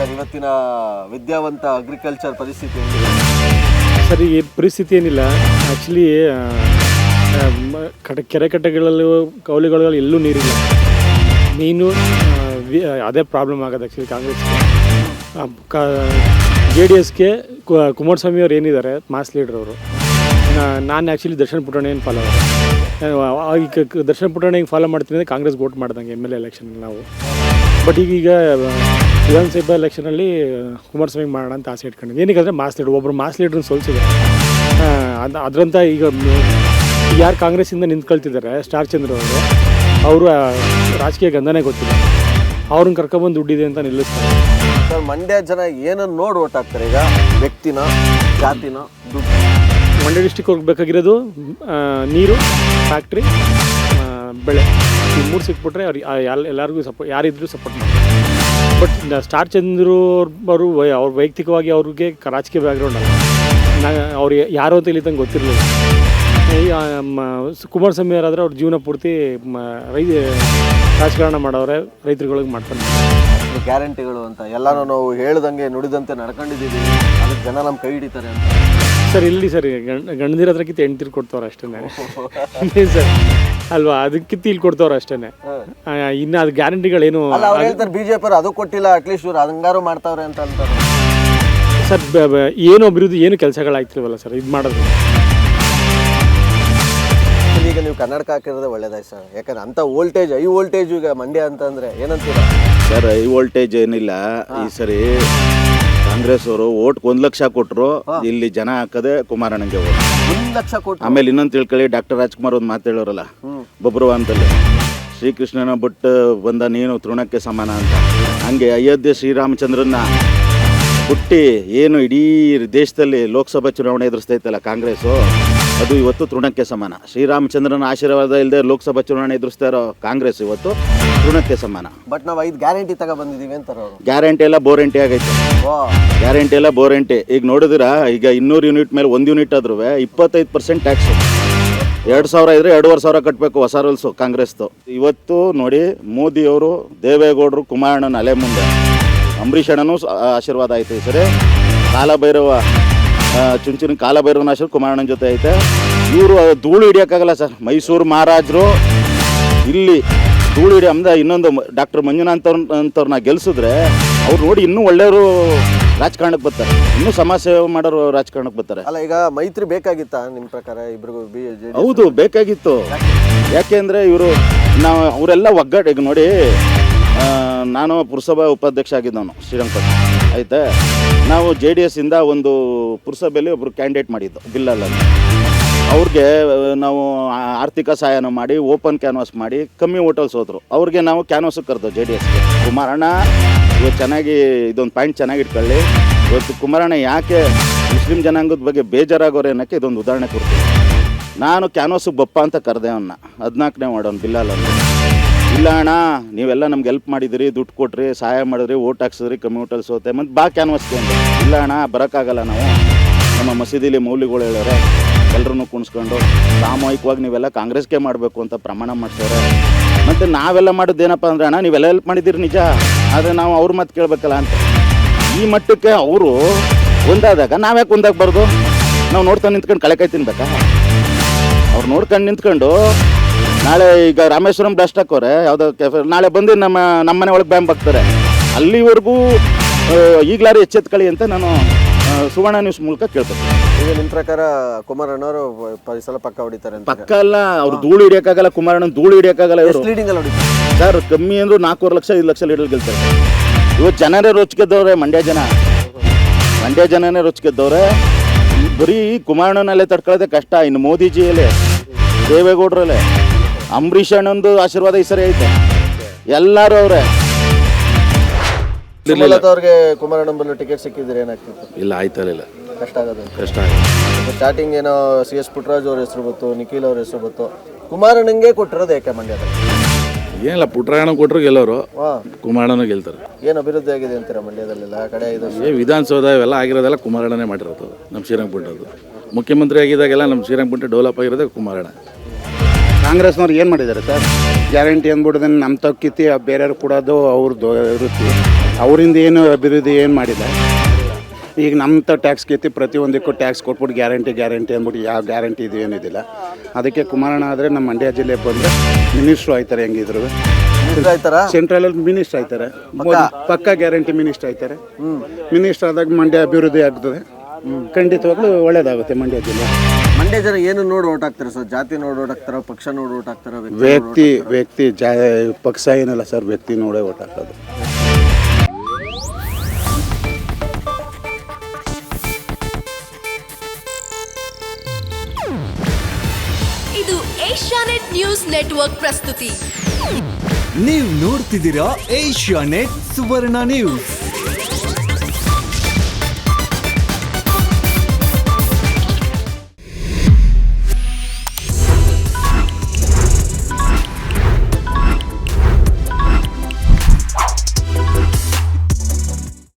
Sir ಇವತ್ತಿನ ವಿದ್ಯಾವಂತ agriculture ಪರಿಸ್ಥಿತಿ? ಸರ್ ಈ ಪರಿಸ್ಥಿತಿ ಏನಿಲ್ಲ. ಆ್ಯಕ್ಚುಲಿ ಕೆರೆ ಕಟ್ಟೆಗಳಲ್ಲೂ ಕೌಲಿಗಳಲ್ಲಿ ಎಲ್ಲೂ ನೀರಿಲ್ಲ. ನೀನು ಅದೇ ಪ್ರಾಬ್ಲಮ್ ಆಗೋದು ಆ್ಯಕ್ಚುಲಿ ಕಾಂಗ್ರೆಸ್ಗೆ. JDSಗೆ ಕುಮಾರಸ್ವಾಮಿ ಅವ್ರು ಏನಿದ್ದಾರೆ ಮಾಸ್ ಲೀಡರ್ ಅವರು. ನಾನು ಆ್ಯಕ್ಚುಲಿ ದರ್ಶನ್ ಪುಟ್ಟಣ್ಣನ ಫಾಲೋ ಈಗ ದರ್ಶನ್ ಪುಟ್ಟಣ್ಣಗೆ ಫಾಲೋ ಮಾಡ್ತೀನಿ ಅಂದರೆ ಕಾಂಗ್ರೆಸ್ಗೆ ವೋಟ್ ಮಾಡ್ದಂಗೆ MLA ಎಲೆಕ್ಷನ್ ನಾವು. ಬಟ್ ಈಗ ವಿಧಾನಸಭಾ ಎಲೆಕ್ಷನಲ್ಲಿ ಕುಮಾರಸ್ವಾಮಿ ಮಾಡೋಣ ಅಂತ ಆಸೆ ಇಟ್ಕೊಂಡಿದ್ದೆ. ಏನಕ್ಕೆ ಅಂದರೆ ಮಾಸ್ ಲೀಡರ್, ಒಬ್ಬರು ಮಾಸ್ ಲೀಡ್ರನ್ನ ಸೋಲಿಸಿದೆ. ಅದರಂತ ಈಗ ಯಾರು ಕಾಂಗ್ರೆಸ್ಸಿಂದ ನಿಂತ್ಕೊಳ್ತಿದ್ದಾರೆ ಸ್ಟಾರ್ ಚಂದ್ರ ಅವರು ರಾಜಕೀಯ ಗಂಧನೇ ಗೊತ್ತಿಲ್ಲ. ಅವ್ರನ್ನ ಕರ್ಕೊಬಂದು ದುಡ್ಡಿದೆ ಅಂತ ನಿಲ್ಲಿಸ್ತಾರೆ. ಸರ್ ಮಂಡ್ಯ ಜನ ಏನನ್ನು ನೋಡಿ ಓಟ್ ಹಾಕ್ತಾರೆ ಈಗ? ವ್ಯಕ್ತಿನ, ಜಾತಿನ, ದುಡ್ಡು? ಮಂಡ್ಯ ಡಿಸ್ಟಿಕ್ ಹೋಗ್ಬೇಕಾಗಿರೋದು ನೀರು, ಫ್ಯಾಕ್ಟ್ರಿ, ಬೆಳೆ, ಈ ಮೂರು ಸಿಕ್ಬಿಟ್ರೆ ಅವ್ರು ಎಲ್ಲರಿಗೂ ಯಾರಿದ್ರೂ ಸಪೋರ್ಟ್ ಮಾಡ್ತಾರೆ. ಬಟ್ ಸ್ಟಾರ್ ಚಂದ್ರು ಅವರು ಅವ್ರ ವೈಯಕ್ತಿಕವಾಗಿ ಅವ್ರಿಗೆ ರಾಜಕೀಯ ಬ್ಯಾಕ್ಗ್ರೌಂಡ್ ಅಲ್ಲ. ಅವ್ರು ಯಾರು ಅಂತ ಇಲ್ಲಿ ತಂಗೆ ಗೊತ್ತಿರಲಿಲ್ಲ. ಕುಮಾರಸ್ವಾಮಿ ಅವರಾದರೆ ಅವ್ರ ಜೀವನ ಪೂರ್ತಿ ರಾಜಕಾರಣ ಮಾಡೋರೆ, ರೈತರುಗಳಿಗೆ ಮಾಡ್ತಾರೆ. ಗ್ಯಾರಂಟಿಗಳು ಅಂತ ಎಲ್ಲನೂ ನಾವು ಹೇಳ್ದಂಗೆ ನುಡಿದಂತೆ ನಡ್ಕೊಂಡಿದ್ದೀವಿ, ಅದಕ್ಕೆ ಜನ ನಮ್ಮ ಕೈ ಹಿಡಿತಾರೆ ಅಂತ. ಸರ್ ಇಲ್ಲಿ ಸರ್ ಗಂಡದಿರ ಹತ್ರಕ್ಕಿಂತ ಹೆಣ್ತಿರು ಕೊಡ್ತವ್ರೆ ಅಷ್ಟೇ ಸರ್ ಅಲ್ವಾ? ಅದಕ್ಕಿಂತ ಇಲ್ಲಿ ಕೊಡ್ತವ್ರೆ ಅಷ್ಟೇ. ಇನ್ನು ಅದು ಗ್ಯಾರಂಟಿಗಳೇನು ಹೇಳ್ತಾರೆ BJP ಅದು ಕೊಟ್ಟಿಲ್ಲ, ಅಟ್ಲೀಸ್ಟ್ ಇವ್ರು ಹಂಗಾರು ಮಾಡ್ತಾವ್ರೆ ಅಂತ ಅಂತಾರೆ. ಸರ್ ಏನು ಅಭಿವೃದ್ಧಿ, ಏನು ಕೆಲಸಗಳಾಗ್ತಿಲ್ವಲ್ಲ ಸರ್ ಇದು ಮಾಡೋದು. ಈಗ ನೀವು ಕನ್ನಡಕ ಹಾಕಿರೋದೇ ಒಳ್ಳೇದಾಯ್ತು ಸರ್, ಯಾಕಂದ್ರೆ ಅಂಥ ವೋಲ್ಟೇಜ್, ಹೈ ವೋಲ್ಟೇಜ್ ಈಗ ಮಂಡ್ಯ ಅಂತಂದ್ರೆ ಏನಂತೀರ ಸರ್? ಹೈ ವೋಲ್ಟೇಜ್ ಏನಿಲ್ಲ ಈ ಸರಿ. ಕಾಂಗ್ರೆಸ್ ಅವರು ಓಟ್ 1 ಲಕ್ಷ ಕೊಟ್ಟರು, ಇಲ್ಲಿ ಜನ ಹಾಕದೆ ಕುಮಾರಣ್ಣಗೆ ಓಟ್ 1 ಲಕ್ಷ ಕೊಟ್ಟು. ಆಮೇಲೆ ಇನ್ನೊಂದು ತಿಳ್ಕೊಳ್ಳಿ, ಡಾಕ್ಟರ್ ರಾಜ್ಕುಮಾರ್ ಒಂದು ಮಾತು ಹೇಳೋರಲ್ಲ ಬಬ್ರುವಾಂತಲ್ಲಿ, ಶ್ರೀಕೃಷ್ಣನ ಬಿಟ್ಟು ಬಂದ ನೀನು ತೃಣಕ್ಕೆ ಸಮಾನ ಅಂತ. ಹಂಗೆ ಅಯೋಧ್ಯೆ ಶ್ರೀರಾಮಚಂದ್ರನ್ನ ಹುಟ್ಟಿ ಏನು ಇಡೀ ದೇಶದಲ್ಲಿ ಲೋಕಸಭಾ ಚುನಾವಣೆ ಎದುರಿಸ್ತೈತಲ್ಲ ಕಾಂಗ್ರೆಸ್ಸು, ಅದು ಇವತ್ತು ತೃಣಕ್ಕೆ ಸಮಾನ. ಶ್ರೀರಾಮಚಂದ್ರನ ಆಶೀರ್ವಾದ ಇಲ್ಲದೆ ಲೋಕಸಭಾ ಚುನಾವಣೆ ಎದುರಿಸ್ತಾ ಇರೋ ಕಾಂಗ್ರೆಸ್ ಇವತ್ತು ತೃಣಕ್ಕೆ ಸಮಾನ. ಬಟ್ ನಾವು 5 ಗ್ಯಾರಂಟಿ ತಗೊಬಂದಿದ್ದೀವಿ ಅಂತಾರೆ ಅವರು. ಗ್ಯಾರಂಟಿ ಎಲ್ಲ ಬೋರೆಂಟಿ ಆಗೈತೆ. ಗ್ಯಾರಂಟಿ ಎಲ್ಲ ಬೋರೆಂಟಿ. ಈಗ ನೋಡಿದಿರಾ, ಈಗ 200 ಯೂನಿಟ್ ಮೇಲೆ 1 ಯೂನಿಟ್ ಆದ್ರೂ 25% ಟ್ಯಾಕ್ಸ್. 2,000 ಇದ್ರೆ 2,500 ಕಟ್ಟಬೇಕು ಹೊಸ ರೂಲ್ಸು ಕಾಂಗ್ರೆಸ್ದು. ಇವತ್ತು ನೋಡಿ, ಮೋದಿಯವರು, ದೇವೇಗೌಡರು, ಕುಮಾರಣ್ಣನ ಅಲೆ ಮುಂದೆ, ಅಂಬರೀಷ್ ಅಣ್ಣನೂ ಆಶೀರ್ವಾದ ಆಯ್ತು ಈ ಸರಿ. ಕಾಲಭೈರವ ಚುಂಚಿನ ಕಾಲಭೈರವನ ಆಶೀರ್ವಾದ ಕುಮಾರಣ್ಣನ ಜೊತೆ ಐತೆ. ಇವರು ಧೂಳು ಹಿಡಿಯೋಕ್ಕಾಗಲ್ಲ ಸರ್. ಮೈಸೂರು ಮಹಾರಾಜರು ಇಲ್ಲಿ ಧೂಳು ಹಿಡಿಯ ಅಂದ. ಇನ್ನೊಂದು ಡಾಕ್ಟರ್ ಮಂಜುನಾಥ್ ಅಂಥವ್ರನ್ನ ಗೆಲ್ಸಿದ್ರೆ ಅವ್ರು ನೋಡಿ ಇನ್ನೂ ಒಳ್ಳೆಯವರು ರಾಜಕಾರಣಕ್ಕೆ ಬರ್ತಾರೆ, ಇನ್ನೂ ಸಮಾಜ ಸೇವೆ ಮಾಡೋರು ರಾಜಕಾರಣಕ್ಕೆ ಬರ್ತಾರೆ. ಅಲ್ಲ, ಈಗ ಮೈತ್ರಿ ಬೇಕಾಗಿತ್ತಾ ನಿಮ್ಮ ಪ್ರಕಾರ ಇಬ್ರಿಗೂ? ಹೌದು, ಬೇಕಾಗಿತ್ತು. ಯಾಕೆಂದರೆ ಇವರು ಅವರೆಲ್ಲ ಒಗ್ಗಟ್ಟು. ಈಗ ನೋಡಿ, ನಾನು ಪುರಸಭಾ ಉಪಾಧ್ಯಕ್ಷ ಆಗಿದ್ದವನು ಶ್ರೀರಂಗಪಟ್ಟಣ, ಆಯಿತಾ. ನಾವು JDS ಇಂದ ಒಂದು ಪುರಸಭೆಯಲ್ಲಿ ಒಬ್ಬರು ಕ್ಯಾಂಡಿಡೇಟ್ ಮಾಡಿದ್ದು ಬಿಲ್ಲಲ್ಲಿ. ಅವ್ರಿಗೆ ನಾವು ಆರ್ಥಿಕ ಸಹಾಯನ ಮಾಡಿ ಓಪನ್ ಕ್ಯಾನ್ವಾಸ್ ಮಾಡಿ ಕಮ್ಮಿ ಹೋಟೆಲ್ಸ್ ಹೋದ್ರು. ಅವ್ರಿಗೆ ನಾವು ಕ್ಯಾನ್ವಾಸಿಗೆ ಕರೆದು JDSಗೆ. ಕುಮಾರಣ್ಣ ಇವತ್ತು ಚೆನ್ನಾಗಿ ಇದೊಂದು ಪಾಯಿಂಟ್ ಚೆನ್ನಾಗಿ ಇಟ್ಕೊಳ್ಳಿ. ಇವತ್ತು ಕುಮಾರಣ್ಣ ಯಾಕೆ ಮುಸ್ಲಿಂ ಜನಾಂಗದ ಬಗ್ಗೆ ಬೇಜಾರಾಗೋರು ಅನ್ನೋಕ್ಕೆ ಇದೊಂದು ಉದಾಹರಣೆ ಕೊಡ್ತೀನಿ. ನಾನು ಕ್ಯಾನ್ವಾಸಿಗೆ ಬಪ್ಪ ಅಂತ ಕರೆದೆ ಅವನ್ನ, 14ನೇ ಮಾಡೋನು ಬಿಲ್ಲಲ್ಲಿ. ಇಲ್ಲ ಅಣ್ಣ, ನೀವೆಲ್ಲ ನಮ್ಗೆ ಹೆಲ್ಪ್ ಮಾಡಿದಿರಿ, ದುಡ್ಡು ಕೊಟ್ರಿ, ಸಹಾಯ ಮಾಡಿದ್ರಿ, ಓಟ್ ಹಾಕ್ಸಿದ್ರಿ, ಕಮ್ಮಿ ಹೋಟೆಲ್ಸ್ ಹೋತೆ, ಮತ್ತು ಬಾ ಕ್ಯಾನ್ವಾಸ್ಗೆ ಅಂತ. ಇಲ್ಲ ಅಣ್ಣ, ಬರೋಕ್ಕಾಗಲ್ಲ, ನಾವು ನಮ್ಮ ಮಸೀದಿಲಿ ಮೌಲ್ಯಗಳು ಹೇಳೋರೆ, ಎಲ್ಲರೂ ಕುಣಿಸ್ಕೊಂಡು ಸಾಮೂಹಿಕವಾಗಿ ನೀವೆಲ್ಲ ಕಾಂಗ್ರೆಸ್ಗೆ ಮಾಡಬೇಕು ಅಂತ ಪ್ರಮಾಣ ಮಾಡ್ಸೋರೆ. ಮತ್ತು ನಾವೆಲ್ಲ ಮಾಡೋದೇನಪ್ಪ ಅಂದರೆ, ಅಣ್ಣ ನೀವೆಲ್ಲ ಹೆಲ್ಪ್ ಮಾಡಿದ್ದೀರಿ ನಿಜ, ಆದರೆ ನಾವು ಅವ್ರ ಮಾತು ಕೇಳಬೇಕಲ್ಲ ಅಂತ. ಈ ಮಟ್ಟಕ್ಕೆ ಅವರು ಒಂದಾದಾಗ ನಾವ್ಯಾಕೆ ಒಂದಾಗಬಾರ್ದು? ನಾವು ನೋಡ್ಕೊಂಡು ನಿಂತ್ಕೊಂಡು ಕಳೆಕಾಯಿ ತಿನ್ಬೇಕಾ? ಅವ್ರು ನೋಡ್ಕೊಂಡು ನಿಂತ್ಕೊಂಡು ನಾಳೆ ಈಗ ರಾಮೇಶ್ವರಂ ಬ್ಲಾಸ್ಟ್ ಹಾಕೋರೆ ಯಾವುದೋ ಕೆಫೆ, ನಾಳೆ ಬಂದು ನಮ್ಮ ಮನೆ ಒಳಗೆ ಬ್ಯಾಂಬ್ ಹಾಕ್ತಾರೆ. ಅಲ್ಲಿವರೆಗೂ ಈಗಲಾರು ಎಚ್ಚೆತ್ಕೊಳ್ಳಿ ಅಂತ ನಾನು ಸುವರ್ಣ ನ್ಯೂಸ್ ಮೂಲಕ ಕೇಳ್ಬೇಕು. ಈಗ ನಿಮ್ಮ ಪ್ರಕಾರ ಕುಮಾರಣ್ಣವರು ಸಲ ಪಕ್ಕ ಹೊಡಿತಾರೆ ಅಂತ? ಪಕ್ಕ ಅಲ್ಲ, ಅವ್ರು ಧೂಳು ಹಿಡಿಯೋಕ್ಕಾಗಲ್ಲ. ಕುಮಾರಣ್ಣ ಧೂಳು ಹಿಡಿಯೋಕ್ಕಾಗಲ್ಲ. ಲೀಡಿಂಗಲ್ಲಿ ಹೊಡಿತಾರೆ ಸರ್, ಕಮ್ಮಿ ಅಂದರೂ 4.5 ಲಕ್ಷ 5 ಲಕ್ಷ ಲೀಡರ್ ಗೆಲ್ತಾರೆ. ಇವತ್ತು ಜನರೇ ರೊಚ್ಗೆದ್ದವ್ರೆ, ಮಂಡ್ಯ ಜನನೇ ರೊಚ್ಗೆದ್ದವ್ರೆ. ಬರೀ ಕುಮಾರಣ್ಣನಲ್ಲೇ ತಡ್ಕೊಳ್ಳೋದೇ ಕಷ್ಟ. ಇನ್ನು ಮೋದಿಜಿಯಲ್ಲೇ, ದೇವೇಗೌಡರಲ್ಲೇ, ಅಂಬರೀಷ್ ಅಣ್ಣಂದು ಆಶೀರ್ವಾದ ಈ ಸರಿ ಐತೆ. ಎಲ್ಲರೂ ಅವರೇ. ಅವ್ರಿಗೆ ಕುಮಾರಣ್ಣಂಬಲ್ಲಿ ಟಿಕೆಟ್ ಸಿಕ್ಕಿದ್ರೆ ಏನಾಗ್ತಿತ್ತು? ಇಲ್ಲ, ಆಯ್ತಲ್ಲ, ಕಷ್ಟ ಆಗೋದು. ಸ್ಟಾರ್ಟಿಂಗ್ ಏನೋ CS ಪುಟ್ಟರಾಜ್ ಅವ್ರ ಹೆಸರು ಬಂತು, ನಿಖಿಲ್ ಅವ್ರ ಹೆಸರು ಬಂತು. ಕುಮಾರಣ್ಣಂಗೆ ಕೊಟ್ಟಿರೋದು ಯಾಕೆ ಮಂಡ್ಯದಲ್ಲಿ? ಏನಿಲ್ಲ, ಪುಟ್ಟರಾಯಣ ಕೊಟ್ಟರು ಗೆಲ್ಲೋರು, ಕುಮಾರಣ್ಣನ ಗೆಲ್ತಾರೆ. ಏನು ಅಭಿವೃದ್ಧಿ ಆಗಿದೆ ಅಂತೀರಾ ಮಂಡ್ಯದಲ್ಲೆಲ್ಲ? ಕಡೆ ವಿಧಾನಸೌಧ ಇವೆಲ್ಲ ಆಗಿರೋದೆಲ್ಲ ಕುಮಾರಣ್ಣನೇ ಮಾಡಿರೋದು. ನಮ್ಮ ಶ್ರೀರಂಗಪಟ್ಟಣದ್ದು ಮುಖ್ಯಮಂತ್ರಿ ಆಗಿದ್ದಾಗೆಲ್ಲ ನಮ್ಮ ಶ್ರೀರಂಗಪಟ್ಟಣ ಡೆವಲಪ್ ಆಗಿರೋದೇ ಕುಮಾರಣ್ಣ. ಕಾಂಗ್ರೆಸ್ನವ್ರು ಏನು ಮಾಡಿದ್ದಾರೆ ಸರ್? ಗ್ಯಾರಂಟಿ ಅಂದ್ಬಿಡೋದನ್ನು ನಮ್ಮ ತಕ್ಕಿತ್ತಿ ಬೇರೆಯವ್ರು ಕೊಡೋದು ಅವ್ರದ್ದು ಇರುತ್ತೆ. ಅವರಿಂದ ಏನು ಅಭಿವೃದ್ಧಿ ಏನು ಮಾಡಿಲ್ಲ. ಈಗ ನಮ್ಮ ಟ್ಯಾಕ್ಸ್ ಕಿತ್ತಿ ಪ್ರತಿಯೊಂದಕ್ಕೂ ಟ್ಯಾಕ್ಸ್ ಕೊಟ್ಬಿಟ್ಟು ಗ್ಯಾರಂಟಿ ಅಂದ್ಬಿಟ್ಟು ಯಾವ ಗ್ಯಾರಂಟಿ ಇದು ಏನಿದಿಲ್ಲ. ಅದಕ್ಕೆ ಕುಮಾರಣ್ಣ ಆದರೆ ನಮ್ಮ ಮಂಡ್ಯ ಜಿಲ್ಲೆ ಬಂದರೆ ಮಿನಿಸ್ಟ್ರು ಆಯ್ತಾರೆ. ಹೆಂಗಿದ್ರು ಆಯ್ತಾರ ಸೆಂಟ್ರಲಲ್ಲಿ ಮಿನಿಸ್ಟರ್ ಆಯ್ತಾರೆ. ಪಕ್ಕ ಗ್ಯಾರಂಟಿ ಮಿನಿಸ್ಟರ್ ಆಯ್ತಾರೆ. ಮಿನಿಸ್ಟರ್ ಆದಾಗ ಮಂಡ್ಯ ಅಭಿವೃದ್ಧಿ ಆಗ್ತದೆ. ಖಂಡಿತವಾಗ್ಲೂ ಒಳ್ಳೇದಾಗುತ್ತೆ ಮಂಡ್ಯ ಜಿಲ್ಲೆ. ಮಂಡ್ಯ ಜನ ಏನು ನೋಡಿ ಓಟ್ ಹಾಕ್ತಾರೆ ಸರ್? ಜಾತಿ ನೋಡಿ ಓಟ್ ಹಾಕ್ತಾರ, ಪಕ್ಷ ನೋಡಿ ಓಟ್ ಹಾಕ್ತಾರ? ವ್ಯಕ್ತಿ ಪಕ್ಷ ಏನಲ್ಲ ಸರ್, ವ್ಯಕ್ತಿ ನೋಡೇ ಓಟ್ ಹಾಕೋದು. ಇದು ಏಷ್ಯಾನೆಟ್ ನ್ಯೂಸ್ ನೆಟ್ವರ್ಕ್ ಪ್ರಸ್ತುತಿ. ನೀವು ನೋಡ್ತಿದ್ದೀರಾ ಏಷ್ಯಾನೆಟ್ ಸುವರ್ಣ ನ್ಯೂಸ್.